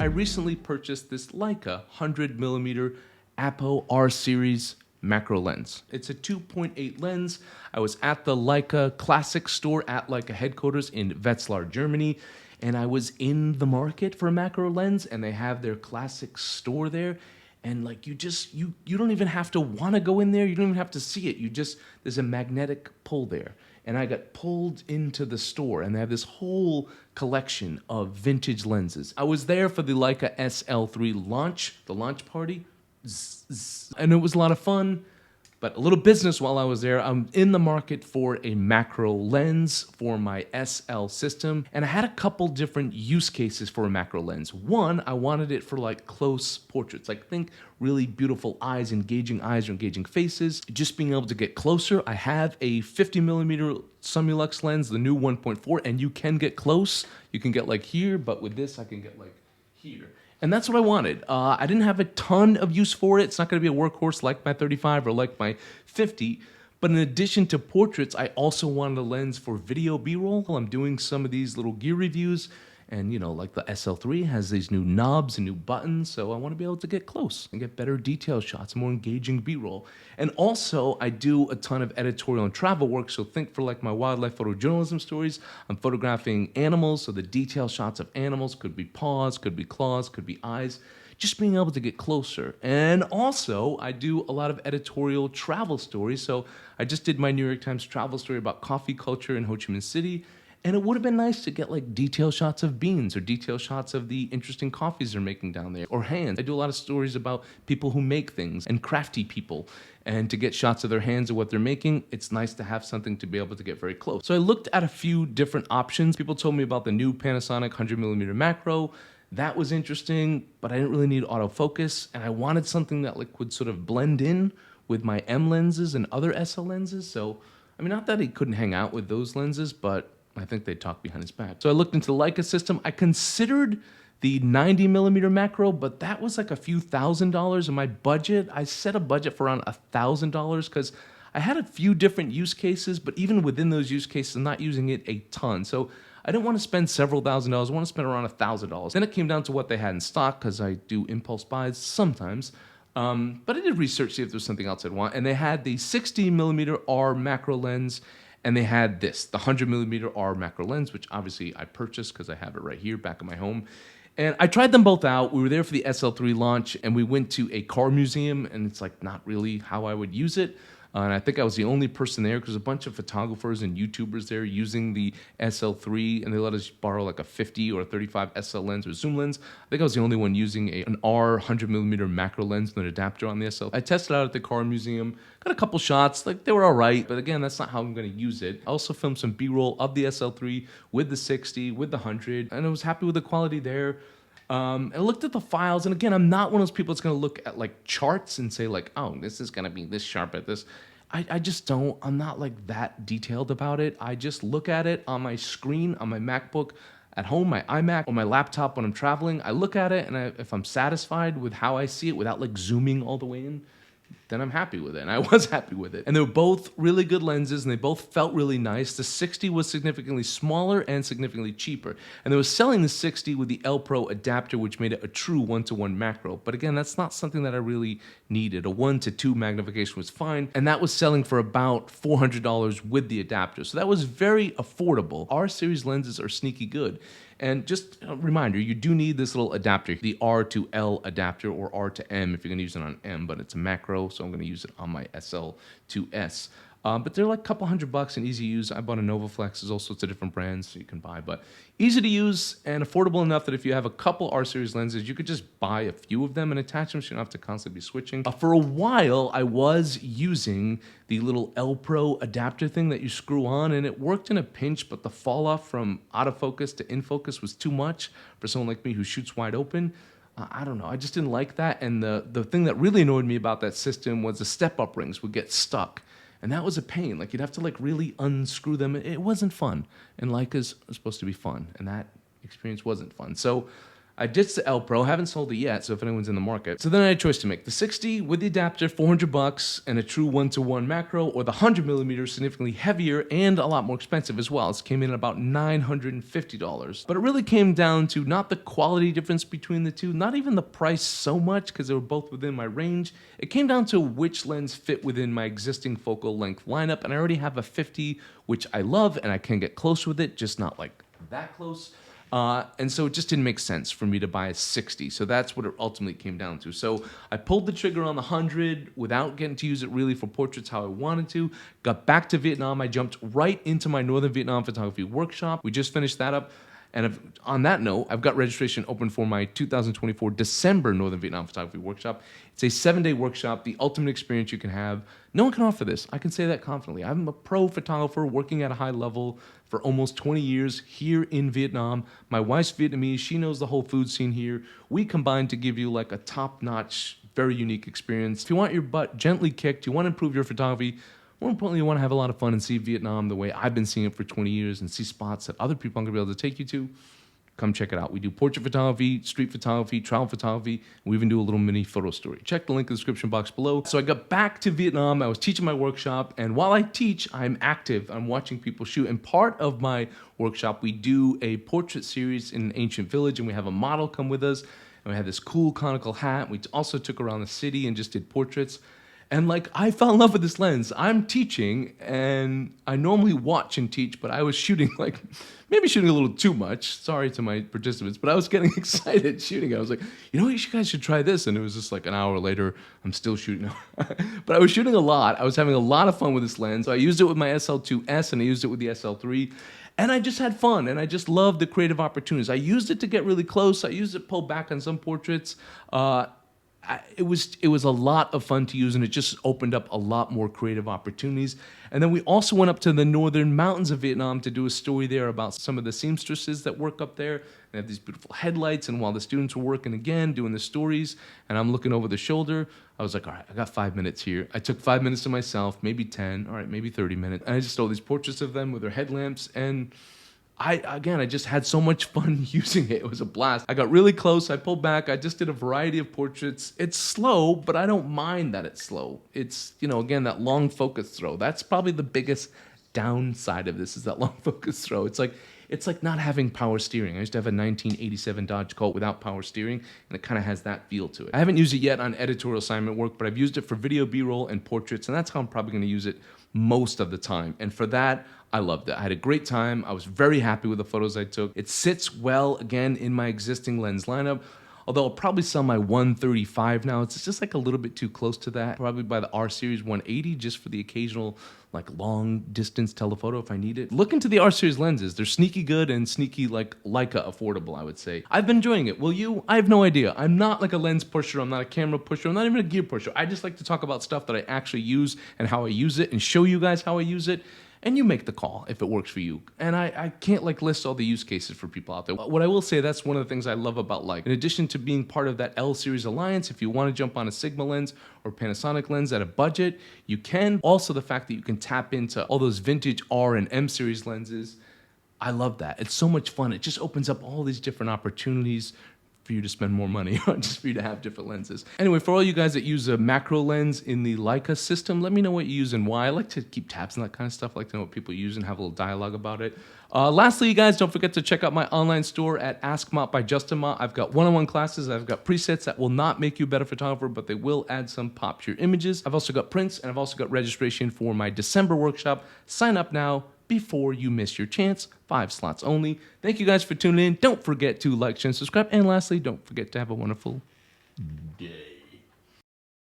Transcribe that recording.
I recently purchased this Leica 100mm APO R series macro lens. It's a 2.8 lens. I was at the Leica Classic store at Leica headquarters in Wetzlar, Germany, and I was in the market for a macro lens, and they have their Classic store there. And like you don't even have to want to go in there. You don't even have to see it. There's a magnetic pull there. And I got pulled into the store, and they have this whole collection of vintage lenses. I was there for the Leica SL3 launch, the launch party, and it was a lot of fun. But a little business while I was there. I'm in the market for a macro lens for my SL system, and I had a couple different use cases for a macro lens. One, I wanted it for like close portraits, like think really beautiful eyes, or engaging faces. Just being able to get closer. I have a 50mm Summilux lens, the new 1.4, and you can get close. You can get like here, but with this I can get like here. And that's what I wanted. I didn't have a ton of use for it. It's not going to be a workhorse like my 35 or like my 50. But in addition to portraits, I also wanted a lens for video B-roll. I'm doing some of these little gear reviews. And, you know, like the SL3 has these new knobs and new buttons, so I want to be able to get close and get better detail shots, more engaging B-roll. And also, I do a ton of editorial and travel work, so think for like my wildlife photojournalism stories, I'm photographing animals, so the detail shots of animals could be paws, could be claws, could be eyes, just being able to get closer. And also, I do a lot of editorial travel stories, so I just did my New York Times travel story about coffee culture in Ho Chi Minh City. And it would have been nice to get like detail shots of beans or detail shots of the interesting coffees they're making down there, or hands. I do a lot of stories about people who make things and crafty people, and to get shots of their hands or what they're making, it's nice to have something to be able to get very close. So I looked at a few different options. People told me about the new Panasonic 100mm macro. That was interesting, but I didn't really need autofocus, and I wanted something that like would sort of blend in with my M lenses and other SL lenses. So, I mean, not that he couldn't hang out with those lenses, but I think they talk behind his back. So I looked into the Leica system. I considered the 90mm macro, but that was like a few $1,000s in my budget. I set a budget for around $1,000 because I had a few different use cases, but even within those use cases, I'm not using it a ton. So I didn't want to spend several $1,000s. I want to spend around $1,000. Then it came down to what they had in stock, because I do impulse buys sometimes. But I did research, see if there's something else I'd want. And they had the 60mm R macro lens, and they had this, the 100mm R macro lens, which obviously I purchased because I have it right here back in my home. And I tried them both out. We were there for the SL3 launch, and we went to a car museum, and it's like not really how I would use it. And I think I was the only person there because a bunch of photographers and YouTubers there using the SL3, and they let us borrow like a 50 or a 35 SL lens or zoom lens. I think I was the only one using an R 100mm macro lens with an adapter on the SL. I tested out at the car museum, got a couple shots, like they were all right, but again, that's not how I'm going to use it. I also filmed some B-roll of the SL3 with the 60, with the 100, and I was happy with the quality there. I looked at the files, and again, I'm not one of those people that's going to look at like charts and say like, oh, this is going to be this sharp at this. I just don't. I'm not like that detailed about it. I just look at it on my screen, on my MacBook, at home, my iMac, or my laptop when I'm traveling. I look at it, and if I'm satisfied with how I see it without like zooming all the way in, then I'm happy with it, and I was happy with it. And they were both really good lenses, and they both felt really nice. The 60 was significantly smaller and significantly cheaper, and they were selling the 60 with the L Pro adapter, which made it a true 1-to-1 macro. But again, that's not something that I really needed. A 1-to-2 magnification was fine, and that was selling for about $400 with the adapter. So that was very affordable. R series lenses are sneaky good. And just a reminder, you do need this little adapter, the R to L adapter, or R to M if you're going to use it on M, but it's a macro, so I'm going to use it on my SL to S. But they're like a couple $100 and easy to use. I bought a Novaflex. There's all sorts of different brands you can buy, but easy to use and affordable enough that if you have a couple R series lenses, you could just buy a few of them and attach them so you don't have to constantly be switching. For a while, I was using the little L Pro adapter thing that you screw on, and it worked in a pinch, but the fall off from out of focus to in focus was too much for someone like me who shoots wide open. I don't know, I just didn't like that, and the thing that really annoyed me about that system was the step-up rings would get stuck. And that was a pain. Like, you'd have to like really unscrew them. It wasn't fun. And Leica's supposed to be fun, and that experience wasn't fun. So I ditched the L Pro, haven't sold it yet, so if anyone's in the market. So then I had a choice to make. The 60 with the adapter, $400, and a true 1-to-1 macro, or the 100mm, significantly heavier and a lot more expensive as well. It came in at about $950. But it really came down to not the quality difference between the two, not even the price so much, because they were both within my range. It came down to which lens fit within my existing focal length lineup, and I already have a 50, which I love, and I can get close with it, just not like that close. And so it just didn't make sense for me to buy a 60. So that's what it ultimately came down to. So I pulled the trigger on the 100 without getting to use it really for portraits how I wanted to. Got back to Vietnam. I jumped right into my Northern Vietnam photography workshop. We just finished that up. And on that note, I've got registration open for my 2024 December Northern Vietnam Photography Workshop. It's a 7-day workshop, the ultimate experience you can have. No one can offer this. I can say that confidently. I'm a pro photographer working at a high level for almost 20 years here in Vietnam. My wife's Vietnamese. She knows the whole food scene here. We combine to give you like a top-notch, very unique experience. If you want your butt gently kicked, you want to improve your photography, more importantly, you want to have a lot of fun and see Vietnam the way I've been seeing it for 20 years and see spots that other people aren't going to be able to take you to, come check it out. We do portrait photography, street photography, travel photography. We even do a little mini photo story. Check the link in the description box below. So I got back to Vietnam. I was teaching my workshop, and while I teach, I'm active. I'm watching people shoot. And part of my workshop, we do a portrait series in an ancient village, and we have a model come with us, and we had this cool conical hat. We also took around the city and just did portraits. And like, I fell in love with this lens. I'm teaching, and I normally watch and teach, but I was shooting like, maybe shooting a little too much. Sorry to my participants, but I was getting excited shooting. I was like, you know what, you guys should try this. And it was just like an hour later, I'm still shooting. But I was shooting a lot. I was having a lot of fun with this lens. So I used it with my SL2S, and I used it with the SL3. And I just had fun, and I just loved the creative opportunities. I used it to get really close. I used it to pull back on some portraits. It was a lot of fun to use, and it just opened up a lot more creative opportunities. And then we also went up to the northern mountains of Vietnam to do a story there about some of the seamstresses that work up there. They have these beautiful headlights, and while the students were working again, doing the stories, and I'm looking over the shoulder, I was like, all right, I got 5 minutes here. I took 5 minutes to myself, maybe 10, all right, maybe 30 minutes. And I just saw these portraits of them with their headlamps, and I just had so much fun using it. It was a blast. I got really close. I pulled back. I just did a variety of portraits. It's slow, but I don't mind that it's slow. It's, again, that long focus throw. That's probably the biggest downside of this, is that long focus throw. It's like not having power steering. I used to have a 1987 Dodge Colt without power steering, and it kind of has that feel to it. I haven't used it yet on editorial assignment work, but I've used it for video B-roll and portraits, and that's how I'm probably going to use it most of the time. And for that, I loved it. I had a great time. I was very happy with the photos I took. It sits well, again, in my existing lens lineup. Although I'll probably sell my 135 now. It's just like a little bit too close to that. Probably buy the R Series 180 just for the occasional like long distance telephoto if I need it. Look into the R Series lenses. They're sneaky good and sneaky like Leica affordable, I would say. I've been enjoying it. Will you? I have no idea. I'm not like a lens pusher. I'm not a camera pusher. I'm not even a gear pusher. I just like to talk about stuff that I actually use and how I use it and show you guys how I use it. And you make the call if it works for you. And I can't like list all the use cases for people out there. What I will say, that's one of the things I love about Leica. In addition to being part of that L Series Alliance, if you want to jump on a Sigma lens or Panasonic lens at a budget, you can. Also the fact that you can tap into all those vintage R and M Series lenses. I love that. It's so much fun. It just opens up all these different opportunities for you to spend more money, or just for you to have different lenses. Anyway, for all you guys that use a macro lens in the Leica system, let me know what you use and why. I like to keep tabs on that kind of stuff. I like to know what people use and have a little dialogue about it. Lastly, you guys, don't forget to check out my online store at Ask Mott by Justin Mott. I've got one-on-one classes. I've got presets that will not make you a better photographer, but they will add some pop to your images. I've also got prints, and I've also got registration for my December workshop. Sign up now before you miss your chance. 5 slots only. Thank you guys for tuning in. Don't forget to like, share, and subscribe. And lastly, don't forget to have a wonderful day.